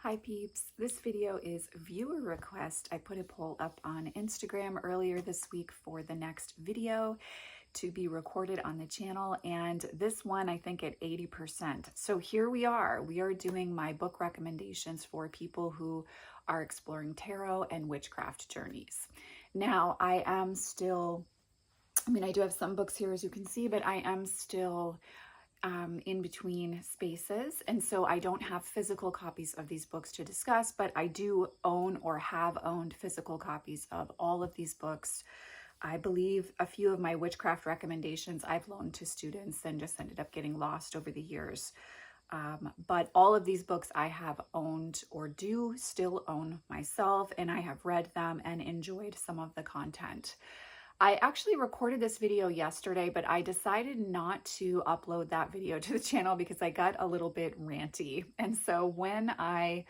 Hi peeps, this video is viewer request. I put a poll up on Instagram earlier this week for the next video to be recorded on the channel, and this one I think at 80%. So here we are doing my book recommendations for people who are exploring tarot and witchcraft journeys. Now I do have some books here as you can see, but I am still in between spaces, and so I don't have physical copies of these books to discuss, but I do own or have owned physical copies of all of these books. I believe a few of my witchcraft recommendations I've loaned to students and just ended up getting lost over the years. But all of these books I have owned or do still own myself, and I have read them and enjoyed some of the content. I actually recorded this video yesterday, but I decided not to upload that video to the channel because I got a little bit ranty. And so when I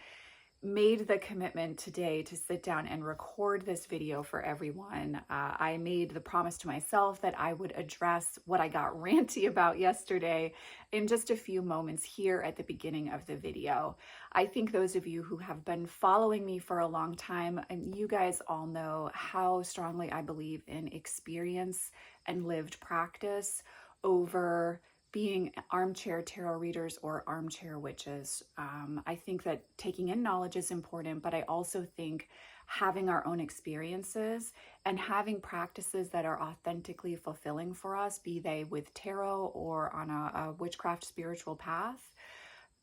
made the commitment today to sit down and record this video for everyone, I made the promise to myself that I would address what I got ranty about yesterday in just a few moments here at the beginning of the video. I think those of you who have been following me for a long time, and you guys all know how strongly I believe in experience and lived practice over being armchair tarot readers or armchair witches. I think that taking in knowledge is important, but I also think having our own experiences and having practices that are authentically fulfilling for us, be they with tarot or on a witchcraft spiritual path,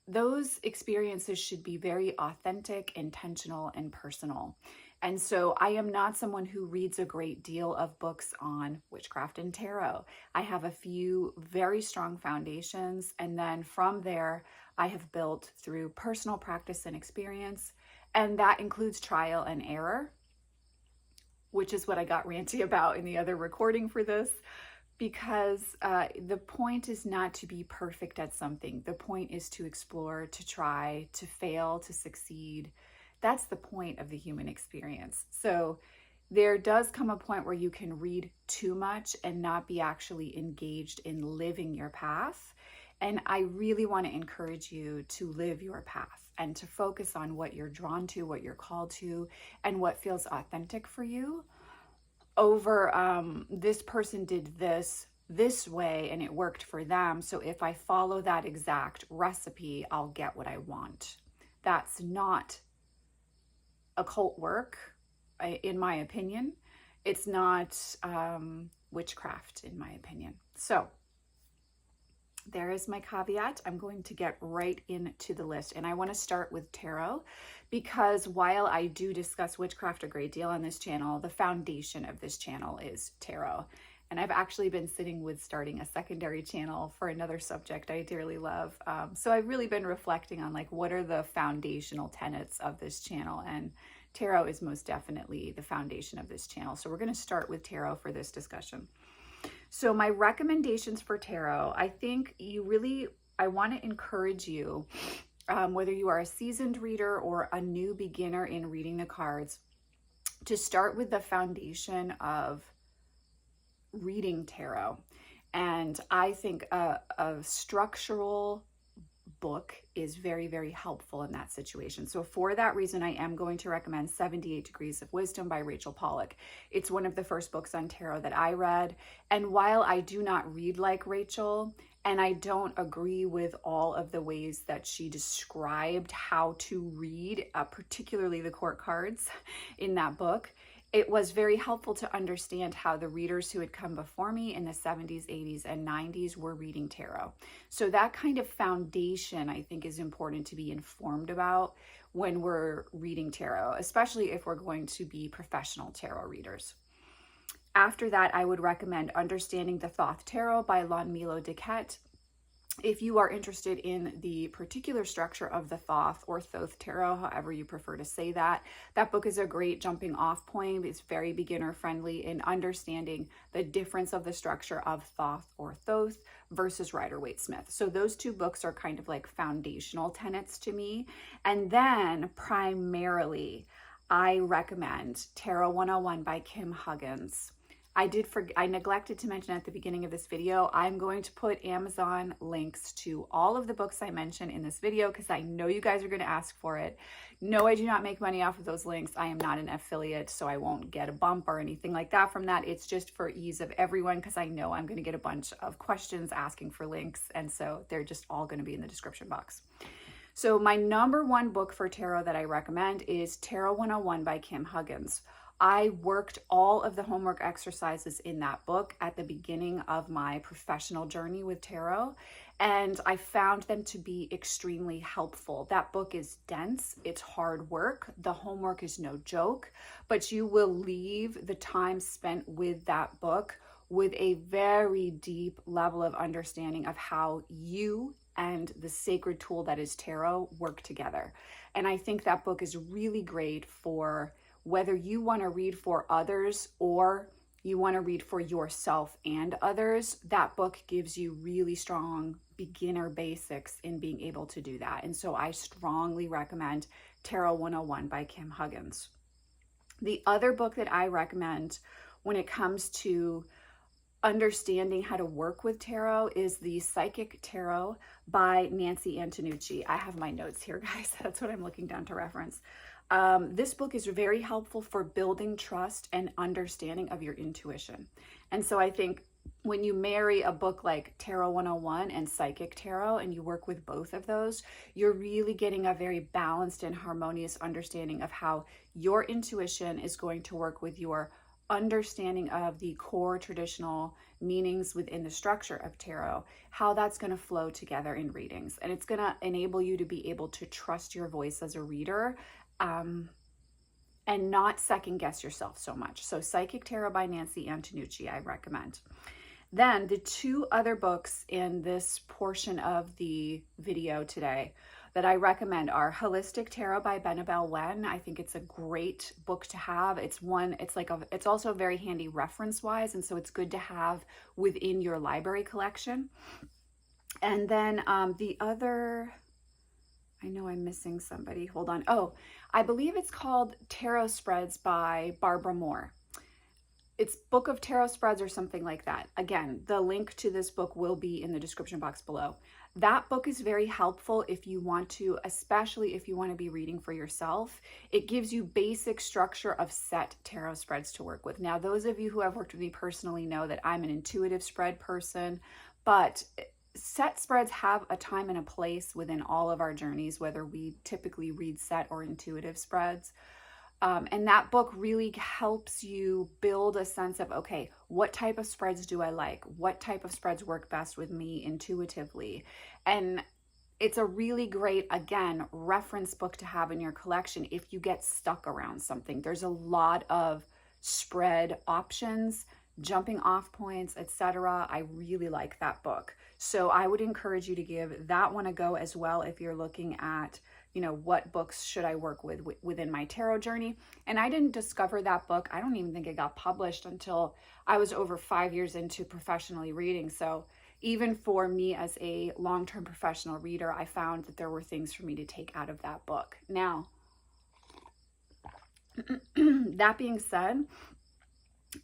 those experiences should be very authentic, intentional, and personal. And so I am not someone who reads a great deal of books on witchcraft and tarot. I have a few very strong foundations, and then from there, I have built through personal practice and experience, and that includes trial and error, which is what I got ranty about in the other recording for this, because the point is not to be perfect at something. The point is to explore, to try, to fail, to succeed. That's the point of the human experience. So there does come a point where you can read too much and not be actually engaged in living your path. And I really want to encourage you to live your path and to focus on what you're drawn to, what you're called to, and what feels authentic for you over this person did this way and it worked for them. So if I follow that exact recipe, I'll get what I want. That's not occult work, in my opinion. It's not witchcraft, in my opinion. So there is my caveat. I'm going to get right into the list, and I want to start with tarot because while I do discuss witchcraft a great deal on this channel, the foundation of this channel is tarot. And I've actually been sitting with starting a secondary channel for another subject I dearly love. So I've really been reflecting on what are the foundational tenets of this channel, and tarot is most definitely the foundation of this channel. So we're going to start with tarot for this discussion. So my recommendations for tarot, I think I want to encourage you, whether you are a seasoned reader or a new beginner in reading the cards, to start with the foundation of reading tarot. And I think a structural book is very, very helpful in that situation. So for that reason, I am going to recommend 78 Degrees of Wisdom by Rachel Pollack. It's one of the first books on tarot that I read. And while I do not read like Rachel, and I don't agree with all of the ways that she described how to read, particularly the court cards in that book, it was very helpful to understand how the readers who had come before me in the 70s, 80s, and 90s were reading tarot. So that kind of foundation, I think, is important to be informed about when we're reading tarot, especially if we're going to be professional tarot readers. After that, I would recommend Understanding the Thoth Tarot by Milo DuQuette. If you are interested in the particular structure of the Thoth or Thoth Tarot, however you prefer to say that, that book is a great jumping off point. It's very beginner friendly in understanding the difference of the structure of Thoth or Thoth versus Rider-Waite-Smith. So those two books are kind of like foundational tenets to me. And then primarily, I recommend Tarot 101 by Kim Huggens. I neglected to mention at the beginning of this video, I'm going to put Amazon links to all of the books I mentioned in this video because I know you guys are going to ask for it. No, I do not make money off of those links. I am not an affiliate, so I won't get a bump or anything like that from that. It's just for ease of everyone because I know I'm going to get a bunch of questions asking for links, and so they're just all going to be in the description box. So my number one book for tarot that I recommend is Tarot 101 by Kim Huggens. I worked all of the homework exercises in that book at the beginning of my professional journey with tarot, and I found them to be extremely helpful. That book is dense, it's hard work, the homework is no joke, but you will leave the time spent with that book with a very deep level of understanding of how you and the sacred tool that is tarot work together. And I think that book is really great for whether you want to read for others or you want to read for yourself and others. That book gives you really strong beginner basics in being able to do that. And so I strongly recommend Tarot 101 by Kim Huggens. The other book that I recommend when it comes to understanding how to work with tarot is the Psychic Tarot by Nancy Antenucci. I have my notes here, guys. That's what I'm looking down to reference. This book is very helpful for building trust and understanding of your intuition. And so I think when you marry a book like Tarot 101 and Psychic Tarot and you work with both of those, you're really getting a very balanced and harmonious understanding of how your intuition is going to work with your understanding of the core traditional meanings within the structure of tarot, how that's going to flow together in readings. And it's going to enable you to be able to trust your voice as a reader, and not second guess yourself so much. So Psychic Tarot by Nancy Antenucci, I recommend. Then the two other books in this portion of the video today that I recommend are Holistic Tarot by Benebell. I think it's a great book to have. It's also very handy reference wise, and so it's good to have within your library collection. And then the other, I know I'm missing somebody. Hold on. Oh, I believe it's called Tarot Spreads by Barbara Moore. It's Book of Tarot Spreads or something like that. Again, the link to this book will be in the description box below. That book is very helpful if you want to, especially if you want to be reading for yourself. It gives you basic structure of set tarot spreads to work with. Now, those of you who have worked with me personally know that I'm an intuitive spread person, but set spreads have a time and a place within all of our journeys, whether we typically read set or intuitive spreads. And that book really helps you build a sense of, okay, what type of spreads do I like? What type of spreads work best with me intuitively? And it's a really great, again, reference book to have in your collection if you get stuck around something. There's a lot of spread options, jumping off points, etc. I really like that book. So I would encourage you to give that one a go as well if you're looking at, what books should I work with within my tarot journey. And I didn't discover that book. I don't even think it got published until I was over 5 years into professionally reading. So even for me as a long-term professional reader, I found that there were things for me to take out of that book. Now, that being said,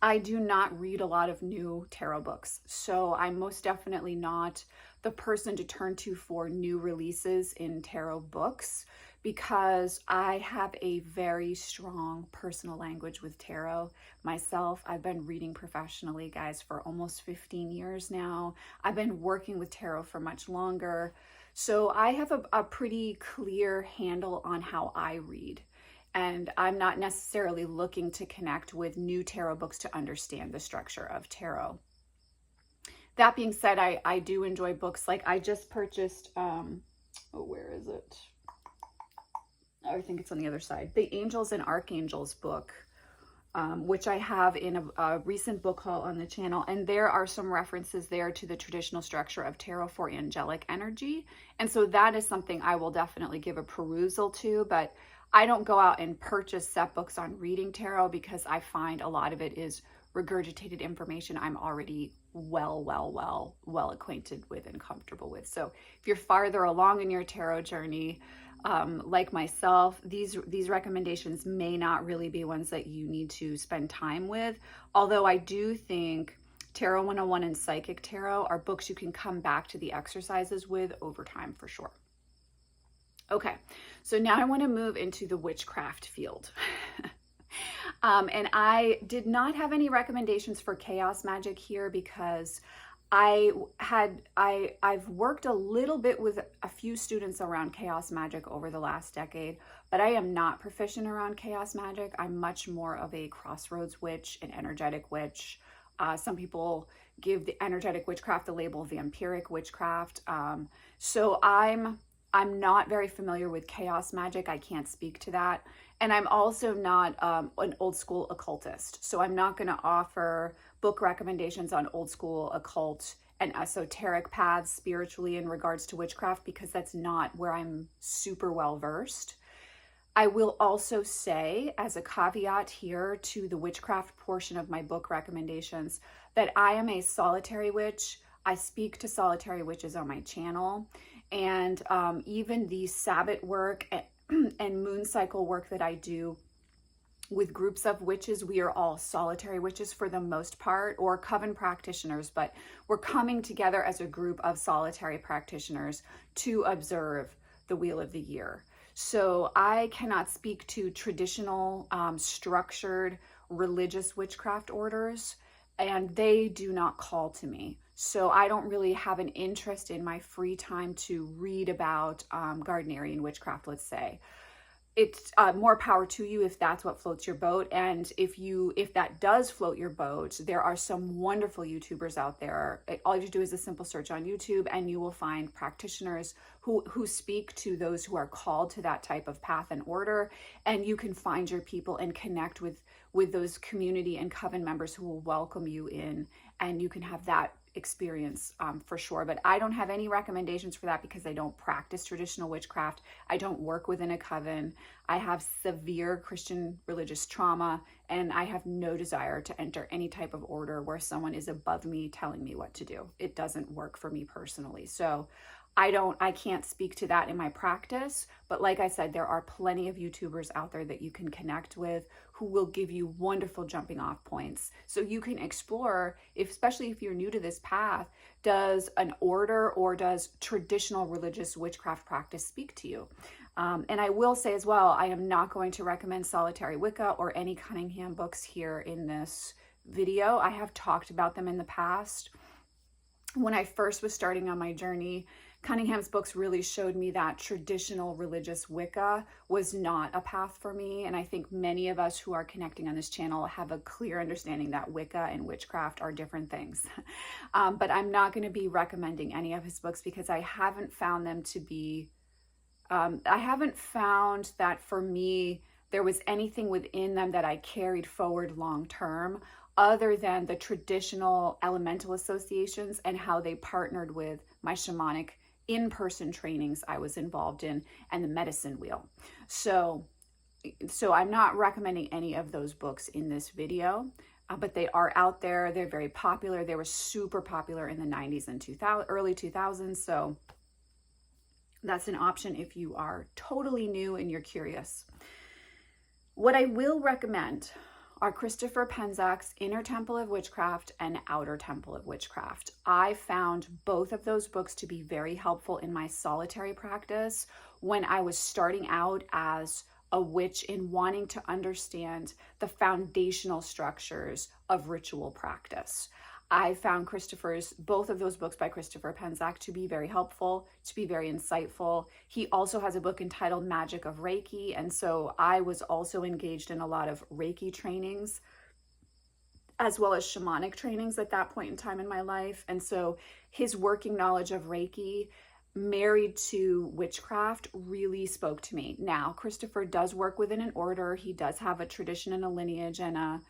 I do not read a lot of new tarot books, so I'm most definitely not the person to turn to for new releases in tarot books because I have a very strong personal language with tarot myself. I've been reading professionally, guys, for almost 15 years now. I've been working with tarot for much longer, so I have a pretty clear handle on how I read. And I'm not necessarily looking to connect with new tarot books to understand the structure of tarot. That being said, I do enjoy books. Like I just purchased, where is it? Oh, I think it's on the other side. The Angels and Archangels book, which I have in a recent book haul on the channel. And there are some references there to the traditional structure of tarot for angelic energy. And so that is something I will definitely give a perusal to, but I don't go out and purchase set books on reading tarot because I find a lot of it is regurgitated information I'm already well acquainted with and comfortable with. So if you're farther along in your tarot journey, like myself, these recommendations may not really be ones that you need to spend time with. Although I do think Tarot 101 and Psychic Tarot are books you can come back to the exercises with over time for sure. Okay, so now I want to move into the witchcraft field. And I did not have any recommendations for chaos magic here because I've worked a little bit with a few students around chaos magic over the last decade, but I am not proficient around chaos magic. I'm much more of a crossroads witch, an energetic witch. Some people give the energetic witchcraft the label vampiric witchcraft. So I'm not very familiar with chaos magic. I can't speak to that. And I'm also not an old school occultist. So I'm not going to offer book recommendations on old school occult and esoteric paths spiritually in regards to witchcraft, because that's not where I'm super well versed. I will also say, as a caveat here to the witchcraft portion of my book recommendations, that I am a solitary witch. I speak to solitary witches on my channel, and even the Sabbath work and moon cycle work that I do with groups of witches, we are all solitary witches for the most part, or coven practitioners, but we're coming together as a group of solitary practitioners to observe the Wheel of the Year. So I cannot speak to traditional structured religious witchcraft orders, and they do not call to me. So I don't really have an interest in my free time to read about Gardnerian witchcraft, let's say. It's more power to you if that's what floats your boat. And if that does float your boat, there are some wonderful YouTubers out there. All you have to do is a simple search on YouTube and you will find practitioners who speak to those who are called to that type of path and order. And you can find your people and connect with those community and coven members who will welcome you in, and you can have that experience for sure. But I don't have any recommendations for that because I don't practice traditional witchcraft. I don't work within a coven. I have severe Christian religious trauma, and I have no desire to enter any type of order where someone is above me telling me what to do. It doesn't work for me personally. So I can't speak to that in my practice, but like I said, there are plenty of YouTubers out there that you can connect with who will give you wonderful jumping off points. So you can explore, especially if you're new to this path, does an order or does traditional religious witchcraft practice speak to you? And I will say as well, I am not going to recommend Solitary Wicca or any Cunningham books here in this video. I have talked about them in the past. When I first was starting on my journey, Cunningham's books really showed me that traditional religious Wicca was not a path for me. And I think many of us who are connecting on this channel have a clear understanding that Wicca and witchcraft are different things. But I'm not going to be recommending any of his books because I haven't found them to be, I haven't found that for me, there was anything within them that I carried forward long term, other than the traditional elemental associations and how they partnered with my shamanic in-person trainings I was involved in and the medicine wheel. So I'm not recommending any of those books in this video, but they are out there. They're very popular. They were super popular in the 90s and early 2000s. So that's an option if you are totally new and you're curious. What I will recommend are Christopher Penczak's Inner Temple of Witchcraft and Outer Temple of Witchcraft. I found both of those books to be very helpful in my solitary practice when I was starting out as a witch in wanting to understand the foundational structures of ritual practice. I found both of those books by Christopher Penczak to be very helpful, to be very insightful. He also has a book entitled Magic of Reiki, and so I was also engaged in a lot of Reiki trainings, as well as shamanic trainings at that point in time in my life. And so his working knowledge of Reiki married to witchcraft really spoke to me. Now, Christopher does work within an order. He does have a tradition and a lineage and a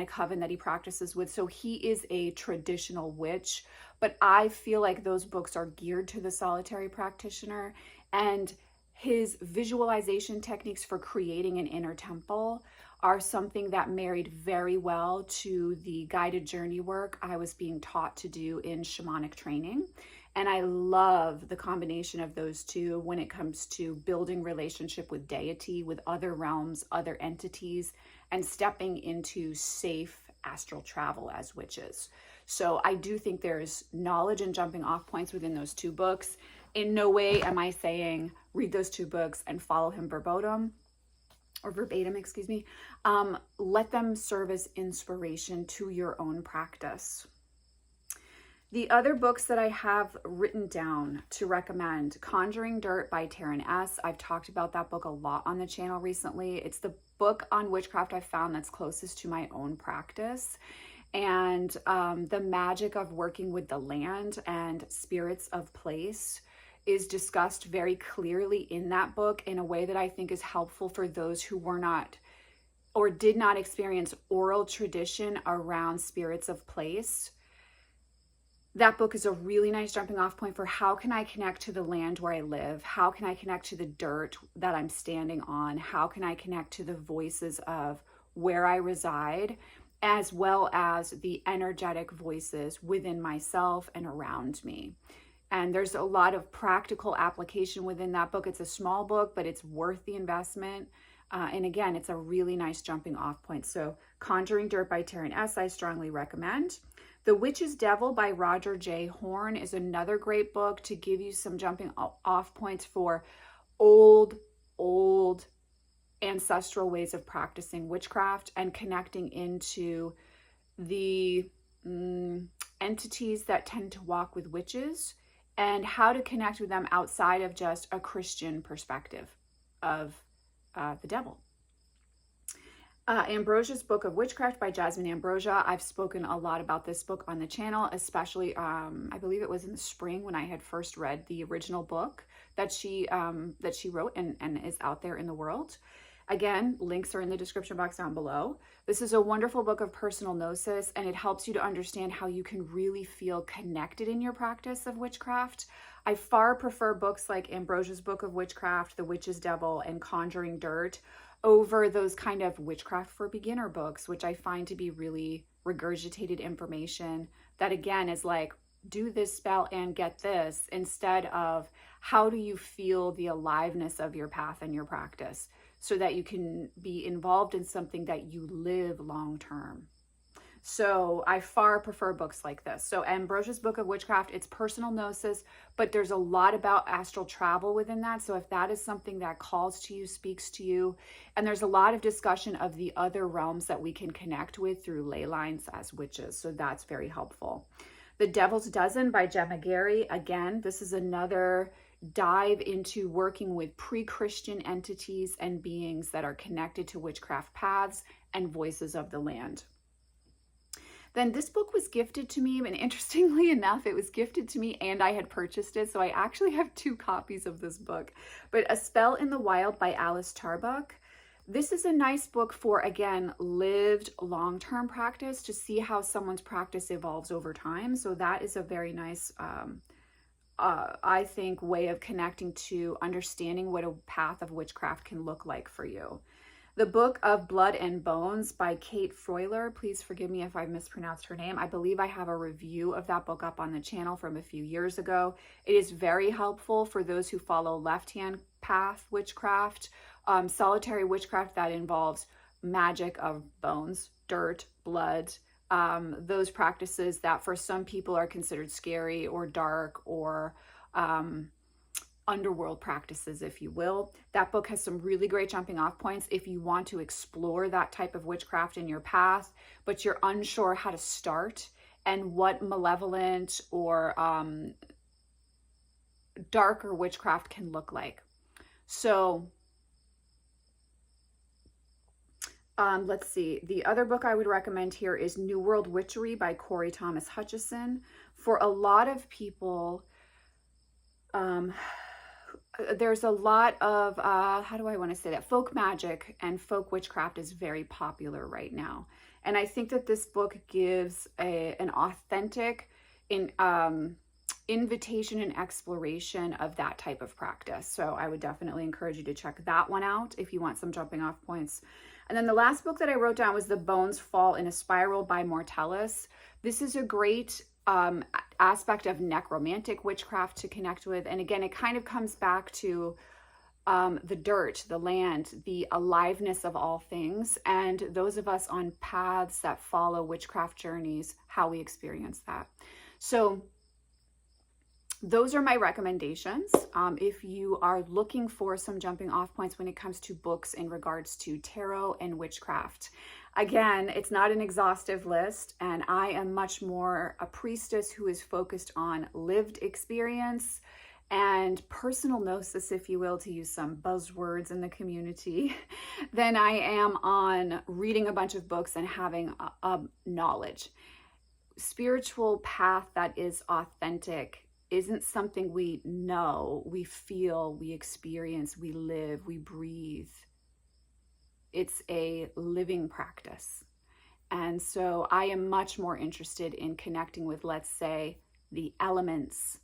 coven that he practices with. So he is a traditional witch, but I feel like those books are geared to the solitary practitioner, and his visualization techniques for creating an inner temple are something that married very well to the guided journey work I was being taught to do in shamanic training. And I love the combination of those two when it comes to building relationship with deity, with other realms, other entities, and stepping into safe astral travel as witches. So I do think there's knowledge and jumping off points within those two books. In no way am I saying read those two books and follow him verbatim, excuse me. Let them serve as inspiration to your own practice. The other books that I have written down to recommend, Conjuring Dirt by Taren S. I've talked about that book a lot on the channel recently. It's the book on witchcraft I've found that's closest to my own practice. And the magic of working with the land and spirits of place is discussed very clearly in that book in a way that I think is helpful for those who were not or did not experience oral tradition around spirits of place. That book is a really nice jumping off point for how can I connect to the land where I live? How can I connect to the dirt that I'm standing on? How can I connect to the voices of where I reside, as well as the energetic voices within myself and around me? And there's a lot of practical application within that book. It's a small book, but it's worth the investment. And again, it's a really nice jumping off point. So Conjuring Dirt by Taren S. I strongly recommend. The Witch's Devil by Roger J. Horne is another great book to give you some jumping off points for old ancestral ways of practicing witchcraft and connecting into the entities that tend to walk with witches and how to connect with them outside of just a Christian perspective of the devil. Ambrosia's Book of Witchcraft by Jasmyne Ambrosia. I've spoken a lot about this book on the channel, especially I believe it was in the spring when I had first read the original book that she wrote and is out there in the world. Again, links are in the description box down below. This is a wonderful book of personal gnosis, and it helps you to understand how you can really feel connected in your practice of witchcraft. I far prefer books like Ambrosia's Book of Witchcraft, The Witch's Devil, and Conjuring Dirt over those kind of witchcraft for beginner books, which I find to be really regurgitated information that again is like, do this spell and get this, instead of how do you feel the aliveness of your path and your practice so that you can be involved in something that you live long term. So I far prefer books like this. So Ambrosia's Book of Witchcraft, it's personal gnosis, but there's a lot about astral travel within that. So if that is something that calls to you, speaks to you, and there's a lot of discussion of the other realms that we can connect with through ley lines as witches. So that's very helpful. The Devil's Dozen by Gemma. Again, this is another dive into working with pre-Christian entities and beings that are connected to witchcraft paths and voices of the land. Then this book was gifted to me, and interestingly enough, it was gifted to me and I had purchased it. So I actually have 2 copies of this book. But A Spell in the Wild by Alice Tarbuck. This is a nice book for, again, lived long-term practice to see how someone's practice evolves over time. So that is a very nice, I think, way of connecting to understanding what a path of witchcraft can look like for you. The Book of Blood and Bones by Kate Freuler. Please forgive me if I mispronounced her name. I believe I have a review of that book up on the channel from a few years ago. It is very helpful for those who follow left-hand path witchcraft, solitary witchcraft that involves magic of bones, dirt, blood, those practices that for some people are considered scary or dark or underworld practices, if you will. That book has some really great jumping off points if you want to explore that type of witchcraft in your path, but you're unsure how to start and what malevolent or darker witchcraft can look like. So let's see. The other book I would recommend here is New World Witchery by Cory Thomas Hutcheson. For a lot of people, there's a lot of, how do I want to say that? Folk magic and folk witchcraft is very popular right now. And I think that this book gives an authentic invitation and exploration of that type of practice. So I would definitely encourage you to check that one out if you want some jumping off points. And then the last book that I wrote down was The Bones Fall in a Spiral by Mortellus. This is a great aspect of necromantic witchcraft to connect with. And again, it kind of comes back to the dirt, the land, the aliveness of all things, and those of us on paths that follow witchcraft journeys, how we experience that. So those are my recommendations. If you are looking for some jumping off points when it comes to books in regards to tarot and witchcraft. Again, it's not an exhaustive list, and I am much more a priestess who is focused on lived experience and personal gnosis, if you will, to use some buzzwords in the community, than I am on reading a bunch of books and having a knowledge. Spiritual path that is authentic isn't something we know, we feel, we experience, we live, we breathe. It's a living practice. And so I am much more interested in connecting with, let's say, the elements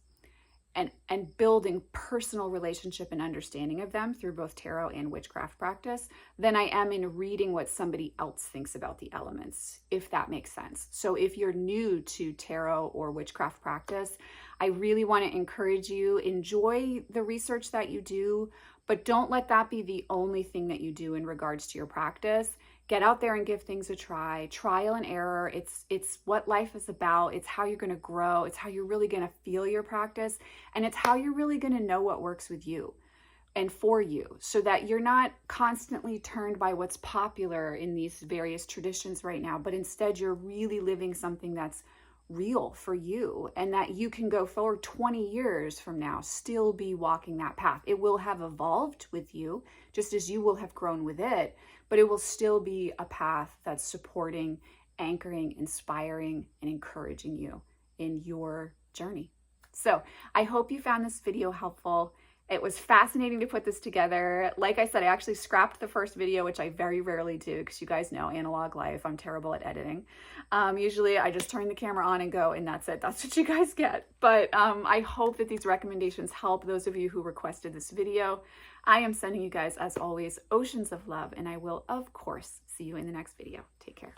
and building personal relationship and understanding of them through both tarot and witchcraft practice than I am in reading what somebody else thinks about the elements, if that makes sense. So if you're new to tarot or witchcraft practice, I really want to encourage you, enjoy the research that you do, but don't let that be the only thing that you do in regards to your practice. Get out there and give things a try. Trial and error. It's what life is about. It's how you're going to grow. It's how you're really going to feel your practice. And it's how you're really going to know what works with you and for you, so that you're not constantly turned by what's popular in these various traditions right now, but instead you're really living something that's real for you, and that you can go forward 20 years from now, still be walking that path. It will have evolved with you, just as you will have grown with it, but it will still be a path that's supporting, anchoring, inspiring, and encouraging you in your journey. So I hope you found this video helpful. It was fascinating to put this together. Like I said, I actually scrapped the first video, which I very rarely do, because you guys know, analog life, I'm terrible at editing. Usually I just turn the camera on and go, and that's it. That's what you guys get. But I hope that these recommendations help those of you who requested this video. I am sending you guys, as always, oceans of love, and I will, of course, see you in the next video. Take care.